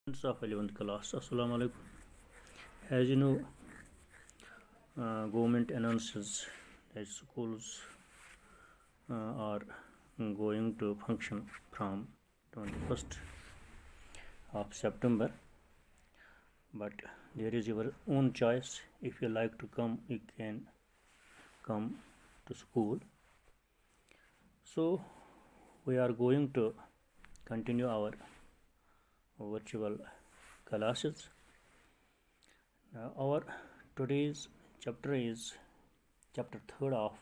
Students of 11th class, Assalamu alaikum. As you know, government announces that schools are going to function from 21st of September, but there is your own choice. If you like to come, you can come to school. So we are going to continue our virtual classes. Our today's chapter is chapter 3rd of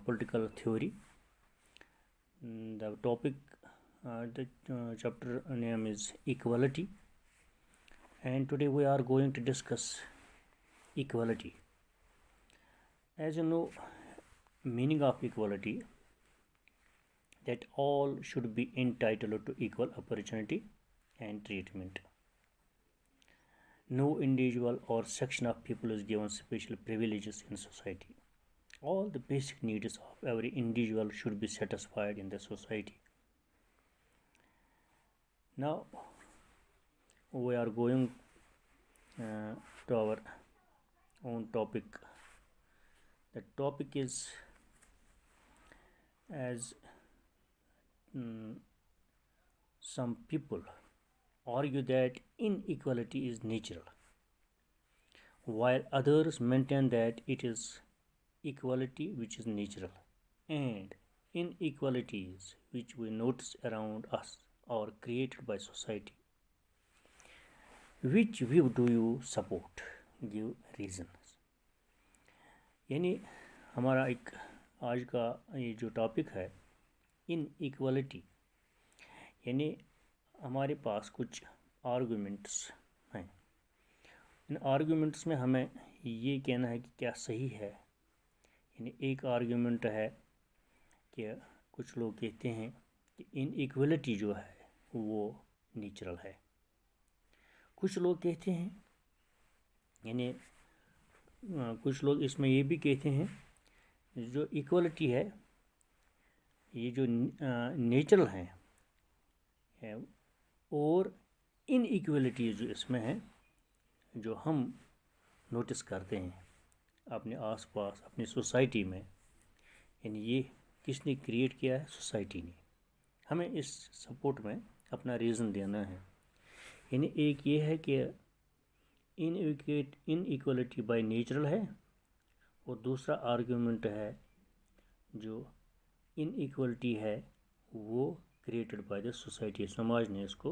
political theory. The topic, the chapter name is equality, and today we are going to discuss equality. As you know, meaning of equality, that all should be entitled to equal opportunity and treatment. No individual or section of people is given special privileges in society. All the basic needs of every individual should be satisfied in the society. Now we are going to our own topic. The topic is as some people argue that inequality is natural, while others maintain that it is equality which is natural, and inequalities which we notice around us are created by society. Which view do you support? Give reasons. यानी हमारा एक आज का ये जो topic है inequality, यानी हमारे पास कुछ आर्गुमेंट्स हैं. इन आर्गुमेंट्स में हमें ये कहना है कि क्या सही है. यानी एक आर्गुमेंट है कि कुछ लोग कहते हैं कि इनइक्वालिटी जो है वो नेचुरल है. कुछ लोग कहते हैं, यानी कुछ लोग इसमें ये भी कहते हैं जो इक्वलिटी है ये जो नेचुरल है और इनइक्वालिटी जो इसमें है जो हम नोटिस करते हैं अपने आसपास अपनी सोसाइटी में, यानी ये किसने क्रिएट किया है? सोसाइटी ने. हमें इस सपोर्ट में अपना रीज़न देना है. यानी एक ये है कि इनइक्वालिटी बाय नेचुरल है और दूसरा आर्गुमेंट है जो इनइक्वालिटी है वो क्रिएटेड बाय द सोसाइटी, समाज ने इसको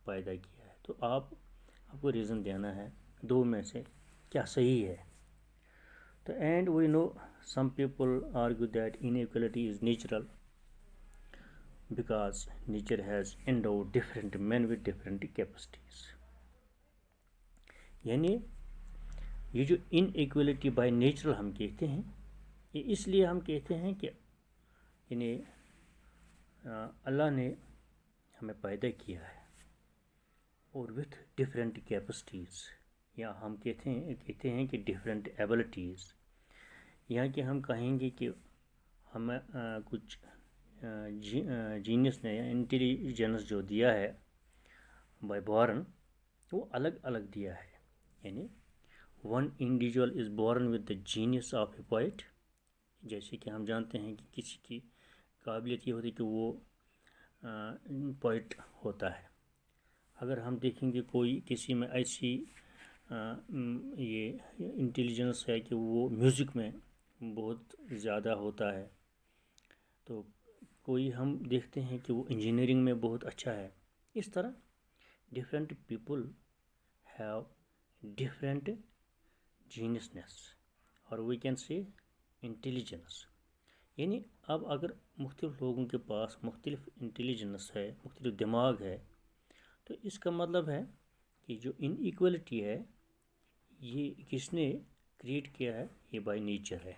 पैदा किया है. तो आपको रीज़न देना है दो में से क्या सही है. तो and we know some people argue that inequality is natural because nature has endowed different men with different capacities. यानी ये जो इनइक्वालिटी बाय नेचुरल हम कहते हैं ये इसलिए हम कहते हैं कि यानी अल्लाह ने हमें पैदा किया है और विथ डिफरेंट कैपेसिटीज़, या हम कहते हैं कि डिफरेंट एबिलिटीज़. यहाँ कि हम कहेंगे कि हमें कुछ जीनियस ने या इंटेलिजेंस जो दिया है बाय बॉर्न वो अलग अलग दिया है. यानी one individual is born with the genius of a poet. जैसे कि हम जानते हैं कि किसी की काबिलियत ये होती है कि वो पोइट होता है. अगर हम देखेंगे कोई किसी में ऐसी ये इंटेलिजेंस है कि वो म्यूज़िक में बहुत ज़्यादा होता है, तो कोई हम देखते हैं कि वो इंजीनियरिंग में बहुत अच्छा है. इस तरह डिफरेंट पीपल हैव डिफरेंट जीनियसनेस और वी कैन से इंटेलिजेंस. यानी अब अगर मुख्तलिफ लोगों के पास मुख्तलिफ इंटेलिजेंस है, मुख्तलिफ दिमाग है, तो इसका मतलब है कि जो इनइक्वालिटी है ये किसने क्रिएट किया है? ये बाय नेचर है.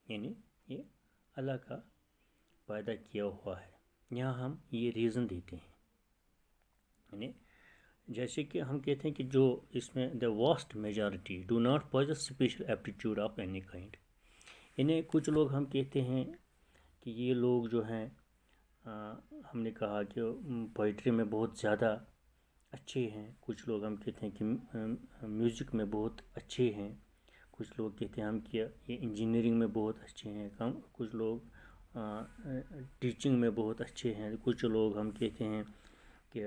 यानी ये अल्लाह का पैदा किया हुआ है. यहाँ हम ये रीज़न देते हैं. यानी जैसे कि हम कहते हैं कि जो इसमें the vast majority do not possess special aptitude of any kind. यानी कुछ लोग हम कहते हैं कि ये लोग जो हैं हमने कहा कि पोइट्री में बहुत ज़्यादा अच्छे हैं, कुछ लोग हम कहते हैं कि म्यूज़िक में बहुत अच्छे हैं, कुछ लोग कहते हैं हम कि ये इंजीनियरिंग में बहुत अच्छे हैं, कुछ लोग टीचिंग में बहुत अच्छे हैं, कुछ लोग हम कहते हैं कि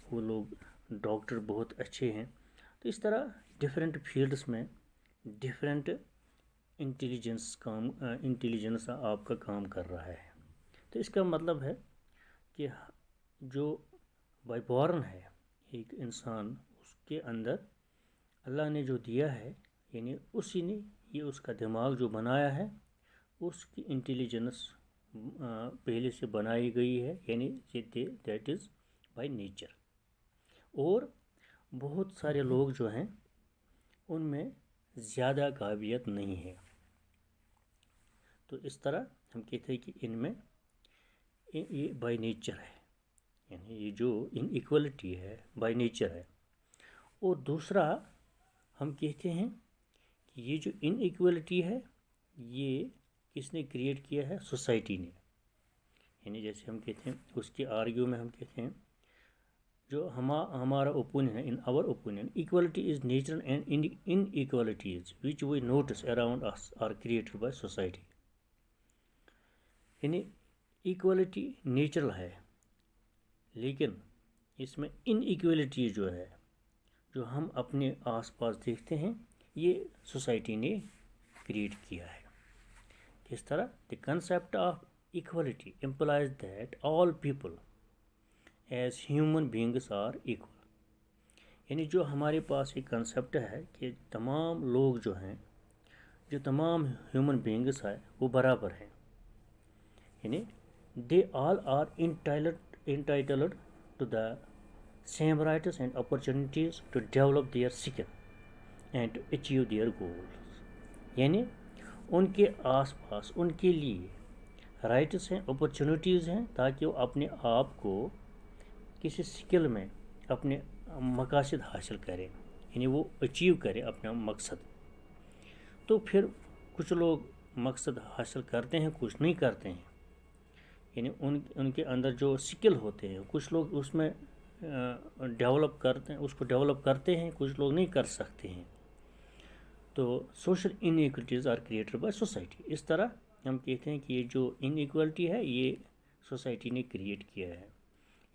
वो लोग डॉक्टर बहुत अच्छे हैं। तो इस तरह डिफरेंट फील्ड्स में डिफरेंट इंटेलिजेंस आपका काम कर रहा है। तो इसका मतलब है कि जो बाय बॉर्न है एक इंसान, उसके अंदर अल्लाह ने जो दिया है, यानी उसी ने ये उसका दिमाग जो बनाया है, उसकी इंटेलिजेंस पहले से बनाई गई है, यानी दैट इज़ बाय नेचर। और बहुत सारे लोग जो हैं उनमें ज़्यादा काबिलियत नहीं है। तो इस तरह हम कहते हैं कि इनमें ये बाय नेचर है, यानी ये जो इनइक्वलिटी है बाय नेचर है। और दूसरा हम कहते हैं कि ये जो इनइक्वलिटी है ये किसने क्रिएट किया है? सोसाइटी ने। यानी जैसे हम कहते हैं उसके आर्ग्यू में हम कहते हैं जो हमारा ओपिनियन है, in our opinion equality is nature and inequalities which we notice around us are created by society. यानी इक्वलिटी नेचुरल है, लेकिन इसमें इनइक्वलिटी जो है, जो हम अपने आसपास देखते हैं, ये सोसाइटी ने क्रिएट किया है। किस तरह? The concept of equality implies that all people as human beings are equal. यानी जो हमारे पास एक कंसेप्ट है कि तमाम लोग जो हैं, जो तमाम ह्यूमन बींग्स हैं, वो बराबर हैं। यानी they all are entitled to the same rights and opportunities to develop their skill and to achieve their goals। यानी उनके आसपास उनके लिए राइट्स हैं, अपॉर्चुनिटीज़ हैं, ताकि वो अपने आप को किसी स्किल में अपने मकासद हासिल करें, यानी वो अचीव करें अपना मकसद। तो फिर कुछ लोग मकसद हासिल करते हैं, कुछ नहीं करते हैं। यानी उनके अंदर जो स्किल होते हैं, कुछ लोग उसमें डेवलप करते हैं, उसको डेवलप करते हैं, कुछ लोग नहीं कर सकते हैं। तो social inequalities are created by society. इस तरह हम कहते हैं कि ये जो इनइक्वलिटी है ये सोसाइटी ने क्रिएट किया है।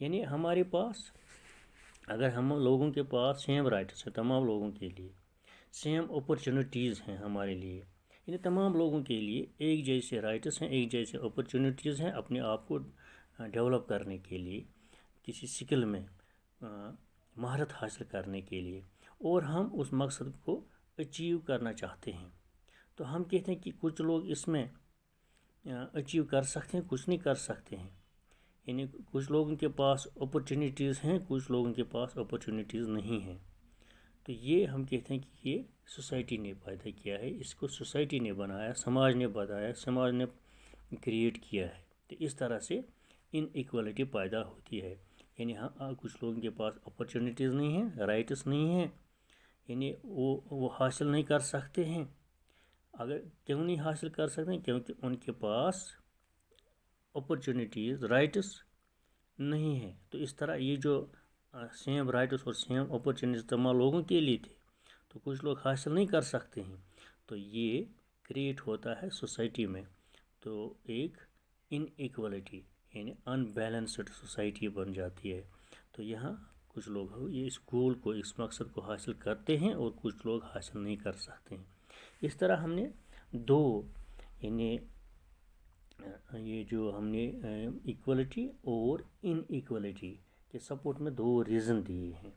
यानी हमारे पास, अगर हम लोगों के पास सेम राइट्स हैं, तमाम लोगों के लिए सेम अपॉर्चुनिटीज़ हैं हमारे लिए, यानी तमाम लोगों के लिए एक जैसे राइट्स हैं, एक जैसे अपॉर्चुनिटीज़ हैं अपने आप को डेवलप करने के लिए, किसी स्किल में महारत हासिल करने के लिए, और हम उस मकसद को अचीव करना चाहते हैं। तो हम कहते हैं कि कुछ लोग इसमें अचीव कर सकते हैं, कुछ नहीं कर सकते हैं। यानी कुछ लोगों के पास अपॉर्चुनिटीज़ हैं, कुछ लोगों के पास अपॉर्चुनिटीज़ नहीं हैं। तो ये हम कहते हैं कि ये सोसाइटी ने पैदा किया है, इसको सोसाइटी ने बनाया, समाज ने बनाया, समाज ने क्रिएट किया है। तो इस तरह से इनइक्वालिटी पैदा होती है। यानी हाँ, कुछ लोगों के पास अपॉर्चुनिटीज़ नहीं हैं, राइट्स नहीं हैं, यानी वो हासिल नहीं कर सकते हैं। अगर क्यों नहीं हासिल कर सकते हैं? क्योंकि उनके पास अपॉर्चुनिटीज़, राइट्स नहीं है। तो इस तरह ये जो सेम राइट्स और सेम अपॉर्चुनिटीज तमाम लोगों के लिए थे, तो कुछ लोग हासिल नहीं कर सकते हैं, तो ये क्रिएट होता है सोसाइटी में। तो एक इनइक्वालिटी यानी अनबैलेंस्ड सोसाइटी बन जाती है। तो यहाँ कुछ लोग ये इस गोल को, इस मकसद को हासिल करते हैं और कुछ लोग हासिल नहीं कर सकते हैं। इस तरह हमने दो, यानी ये जो हमने इक्वलिटी और इनइक्वलिटी के सपोर्ट में दो रीज़न दिए हैं।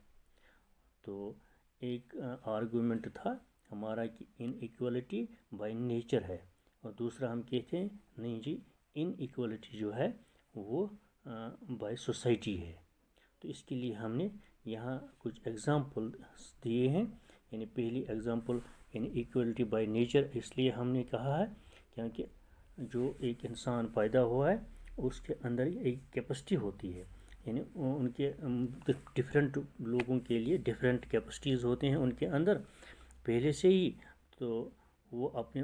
तो एक आर्गुमेंट था हमारा कि इनइक्वलिटी बाय नेचर है, और दूसरा हम कहते हैं नहीं जी, इनइक्वलिटी जो है वो बाय सोसाइटी है। तो इसके लिए हमने यहाँ कुछ एग्जाम्पल दिए हैं। यानी पहली एग्जाम्पल यानी इक्वलिटी बाय नेचर इसलिए हमने कहा है क्योंकि जो एक इंसान पैदा हुआ है उसके अंदर एक कैपेसिटी होती है। यानी उनके डिफरेंट लोगों के लिए डिफरेंट कैपेसिटीज़ होते हैं उनके अंदर पहले से ही। तो वो अपने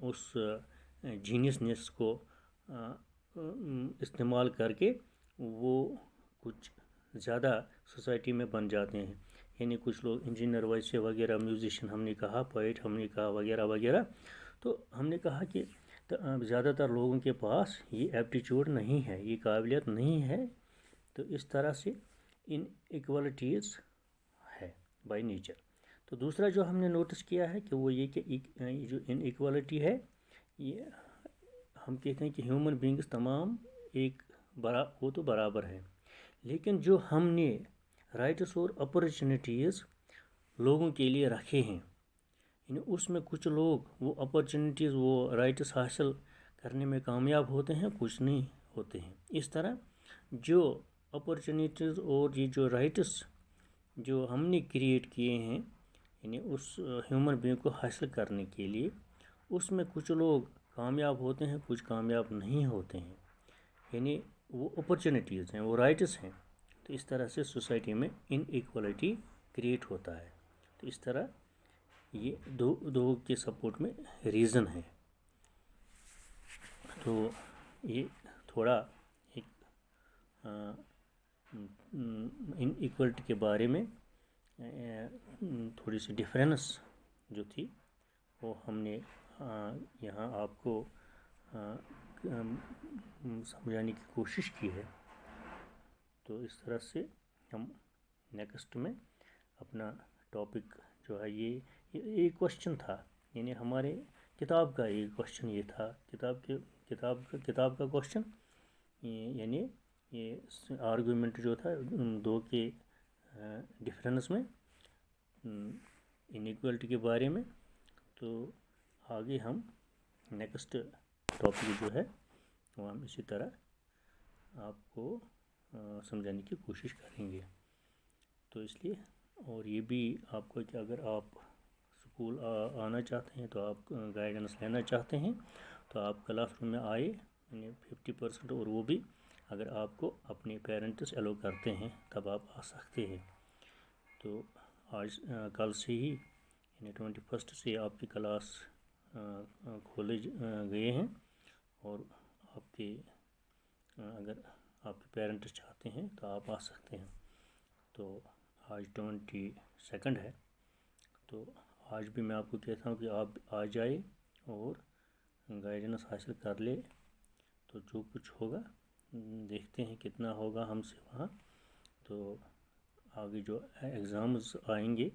उस जीनियसनेस को इस्तेमाल करके وہ کچھ زیادہ سوسائٹی میں بن جاتے ہیں، یعنی کچھ لوگ انجینئر ویسے وغیرہ، میوزیشین ہم نے کہا، پوئٹ ہم نے کہا، وغیرہ وغیرہ. تو ہم نے کہا کہ زیادہ تر لوگوں کے پاس یہ ایپٹیچیوڈ نہیں ہے، یہ قابلیت نہیں ہے. تو اس طرح سے ان ایکوالٹیز ہے بائی نیچر. تو دوسرا جو ہم نے نوٹس کیا ہے کہ وہ یہ کہ جو ان ایکوالٹی ہے، یہ ہم کہتے ہیں کہ ہیومن بینگز تمام ایک وہ تو برابر ہے، لیکن جو ہم نے رائٹس اور اپرچونیٹیز لوگوں کے لیے رکھے ہیں، یعنی اس میں کچھ لوگ وہ اپرچونیٹیز، وہ رائٹس حاصل کرنے میں کامیاب ہوتے ہیں، کچھ نہیں ہوتے ہیں. اس طرح جو اپرچونیٹیز اور یہ جو رائٹس جو ہم نے کریٹ کیے ہیں، یعنی اس ہیومن بینگ کو حاصل کرنے کے لیے، اس میں کچھ لوگ کامیاب ہوتے ہیں، کچھ کامیاب نہیں ہوتے ہیں. یعنی وہ اپرچونیٹیز ہیں، وہ رائٹس ہیں. تو اس طرح سے سوسائٹی میں ان ایکوالٹی کریٹ ہوتا ہے. تو اس طرح یہ دو کے سپورٹ میں ریزن ہے. تو یہ تھوڑا ایک ان ایکوالٹی کے بارے میں تھوڑی سی ڈفرینس جو تھی وہ ہم نے یہاں آپ کو سمجھانے کی کوشش کی ہے. تو اس طرح سے ہم نیکسٹ میں اپنا ٹاپک جو ہے، یہ ایک کوشچن تھا، یعنی ہمارے کتاب کا ایک کوشچن یہ تھا، کتاب کا کوشچن، یعنی یہ آرگومنٹ جو تھا دو کے ڈفرینس میں انیکوالٹی کے بارے میں. تو آگے ہم نیکسٹ ٹاپک جو ہے وہ ہم اسی طرح آپ کو سمجھانے کی کوشش کریں گے. تو اس لیے، اور یہ بھی آپ کو کہ اگر آپ اسکول آنا چاہتے ہیں، تو آپ گائیڈنس لینا چاہتے ہیں، تو آپ کلاس روم میں آئے، یعنی 50%، اور وہ بھی اگر آپ کو اپنے پیرنٹس الاؤ کرتے ہیں تب آپ آ سکتے ہیں. تو آج کل سے ہی یعنی 21 سے آپ کی کلاس کھولے گئے ہیں، اور آپ کے اگر آپ کے پیرنٹس چاہتے ہیں تو آپ آ سکتے ہیں. تو آج 22 ہے. تو آج بھی میں آپ کو کہتا ہوں کہ آپ آ جائے اور گائیڈنس حاصل کر لے. تو جو کچھ ہوگا دیکھتے ہیں کتنا ہوگا ہم سے وہاں. تو آگے جو ایگزامز آئیں گے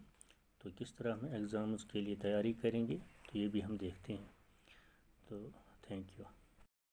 تو کس طرح ہم ایگزامز کے لیے تیاری کریں گے، تو یہ بھی ہم دیکھتے ہیں. تو تھینک یو.